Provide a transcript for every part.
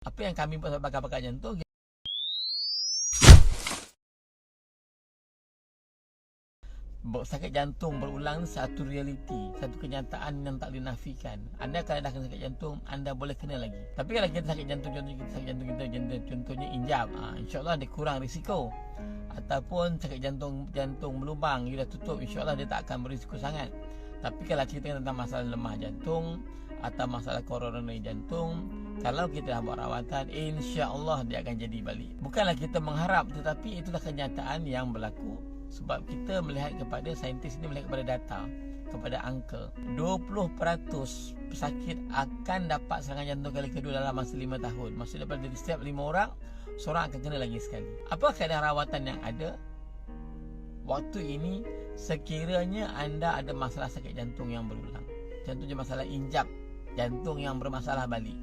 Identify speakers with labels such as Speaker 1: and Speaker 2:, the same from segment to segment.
Speaker 1: Apa yang kami buat bakar-bakar jantung, sakit jantung berulang satu realiti, satu kenyataan yang tak dinafikan. Anda kalau dah kena sakit jantung, anda boleh kena lagi. Tapi kalau kita sakit jantung, contohnya injap, insyaAllah dia kurang risiko. Ataupun sakit jantung melubang, you dah tutup, insyaAllah dia tak akan berisiko sangat. Tapi kalau cerita tentang masalah lemah jantung atau masalah coronary jantung, kalau kita dah buat rawatan, insya-Allah dia akan jadi balik. Bukanlah kita mengharap, tetapi itulah kenyataan yang berlaku. Sebab kita melihat kepada, saintis ini melihat kepada data, kepada angka 20% pesakit akan dapat serangan jantung kali kedua dalam masa 5 tahun. Maksudnya daripada setiap 5 orang, seorang akan kena lagi sekali. Apa keadaan rawatan yang ada waktu ini sekiranya anda ada masalah sakit jantung yang berulang? Contohnya masalah injap jantung yang bermasalah balik.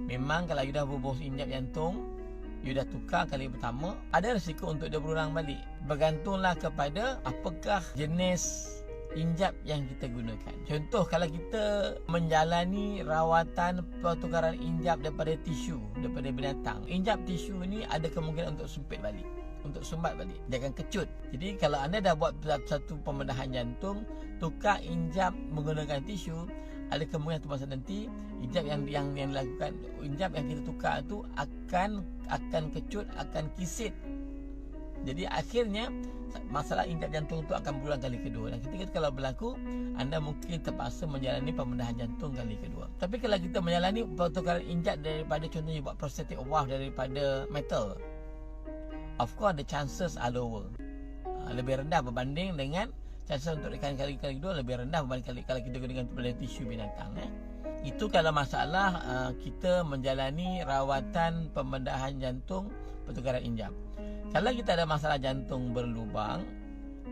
Speaker 1: Memang kalau you dah bubuh injap jantung, you dah tukar kali pertama, ada risiko untuk dia berulang balik. Bergantunglah kepada apakah jenis injap yang kita gunakan. Contoh, kalau kita menjalani rawatan pertukaran injap daripada tisu, daripada binatang, injap tisu ni ada kemungkinan untuk sempit balik, untuk sumbat balik, dia akan kecut. Jadi kalau anda dah buat satu pembedahan jantung, tukar injap menggunakan tisu, ada kemungkinan tu masa nanti injap yang dilakukan, injap yang kita tukar tu akan kecut, akan kisit. Jadi akhirnya masalah injap jantung tu akan berulang kali kedua. Dan ketika kalau berlaku, anda mungkin terpaksa menjalani pembedahan jantung kali kedua. Tapi kalau kita menjalani pertukaran injap daripada, contohnya buat prosthetic valve daripada metal, of course the chances are lower, lebih rendah berbanding dengan chances untuk kali kedua, lebih rendah berbanding kalau kita gunakan pada tisu binatang. Itu kalau masalah kita menjalani rawatan pembedahan jantung pertukaran injap. Kalau kita ada masalah jantung berlubang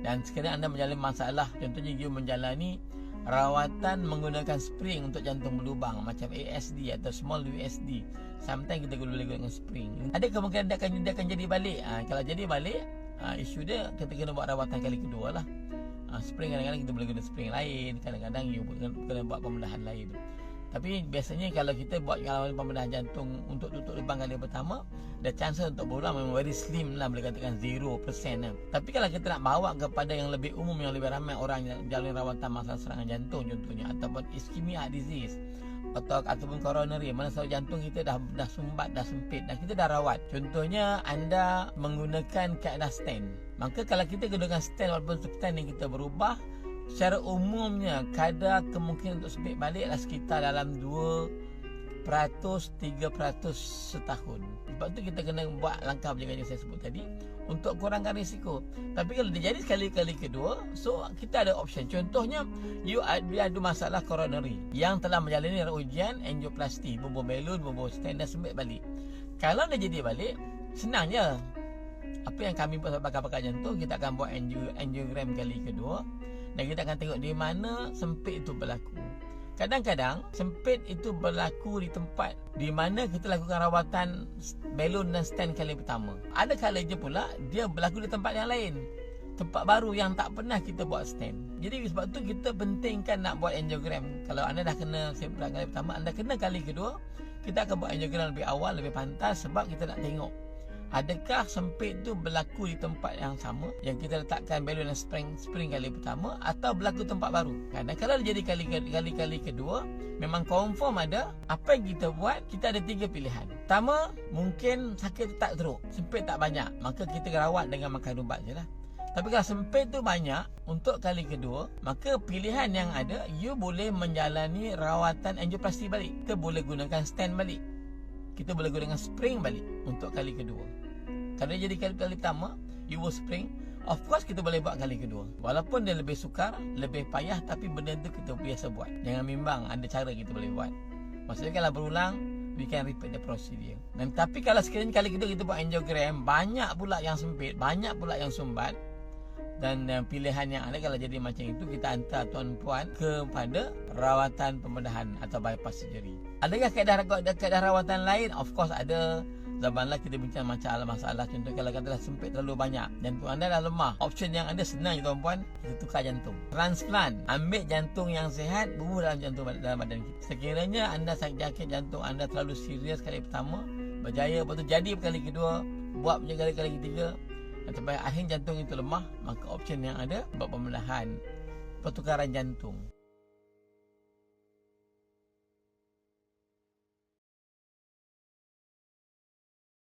Speaker 1: dan sekiranya anda menjalani masalah, contohnya you menjalani rawatan menggunakan spring untuk jantung berlubang macam ASD atau small USD, sometimes kita boleh gunakan spring, ada kemungkinan dia akan jadi balik. Kalau jadi balik, isu dia kita kena buat rawatan kali kedua lah. Spring kadang-kadang kita boleh guna spring lain, kadang-kadang you kena buat pembedahan lain. Tapi biasanya kalau kita buat pembedahan jantung untuk tutup lubang kali pertama, the chances untuk berulang memang very slim lah, boleh katakan 0% lah. Tapi kalau kita nak bawa kepada yang lebih umum, yang lebih ramai orang yang jalani rawatan masalah serangan jantung contohnya, ataupun ischemic heart disease ataupun coronary, mana sahaja jantung kita dah sumbat, dah sempit dan kita dah rawat. Contohnya anda menggunakan kaedah stent, maka kalau kita gunakan stent, walaupun stent yang kita berubah, secara umumnya kadar kemungkinan untuk sempit balik adalah sekitar dalam 2%, 3% setahun. Sebab tu kita kena buat langkah pencegahan yang saya sebut tadi untuk kurangkan risiko. Tapi kalau dia jadi sekali-kali kedua, so kita ada option. Contohnya, you ada masalah coronary yang telah menjalani ujian angioplasti, bubuh balun, bubuh stent dan sempit balik. Kalau dia jadi balik, senang je. Apa yang kami buat bakar-bakar jantung, kita akan buat angiogram kali kedua dan kita akan tengok di mana sempit itu berlaku. Kadang-kadang sempit itu berlaku di tempat di mana kita lakukan rawatan balun dan stent kali pertama. Ada kalanya pula dia berlaku di tempat yang lain, tempat baru yang tak pernah kita buat stent. Jadi sebab tu kita pentingkan nak buat angiogram. Kalau anda dah kena sempit kali pertama, anda kena kali kedua, kita akan buat angiogram lebih awal, lebih pantas, sebab kita nak tengok adakah sempit tu berlaku di tempat yang sama yang kita letakkan balun dan spring kali pertama, atau berlaku tempat baru. Kadang kalau jadi kali kedua, memang confirm ada. Apa yang kita buat, kita ada 3 pilihan. Pertama, mungkin sakit tu tak teruk, sempit tak banyak, maka kita rawat dengan makan ubat je lah. Tapi kalau sempit tu banyak untuk kali kedua, maka pilihan yang ada, you boleh menjalani rawatan angioplasti balik. Kita boleh gunakan stent balik, kita boleh gunakan spring balik untuk kali kedua. Kalau dia jadi kali pertama, you will spring, of course kita boleh buat kali kedua. Walaupun dia lebih sukar, lebih payah, tapi benda tu kita biasa buat. Jangan bimbang, ada cara kita boleh buat. Maksudnya kalau berulang, we can repeat the procedure. Dan tapi kalau sekiranya kali kedua kita buat angiogram, banyak pula yang sempit, banyak pula yang sumbat, dan pilihan yang ada kalau jadi macam itu, kita hantar tuan-puan kepada rawatan pembedahan atau bypass surgery. Adakah kaedah rawatan lain? Of course ada. zaman lah kita bincang masalah. Contoh kalau katalah sempit terlalu banyak, jantung anda dah lemah, option yang ada senang je tuan-puan, kita tukar jantung. Transplant, ambil jantung yang sihat, bubuh dalam jantung dalam badan kita. Sekiranya anda sakit jantung anda terlalu serius kali pertama, berjaya, lepas tu jadi kali kedua, buat punya kali ketiga, dan sampai akhir jantung itu lemah, maka option yang ada buat pembedahan, pertukaran jantung.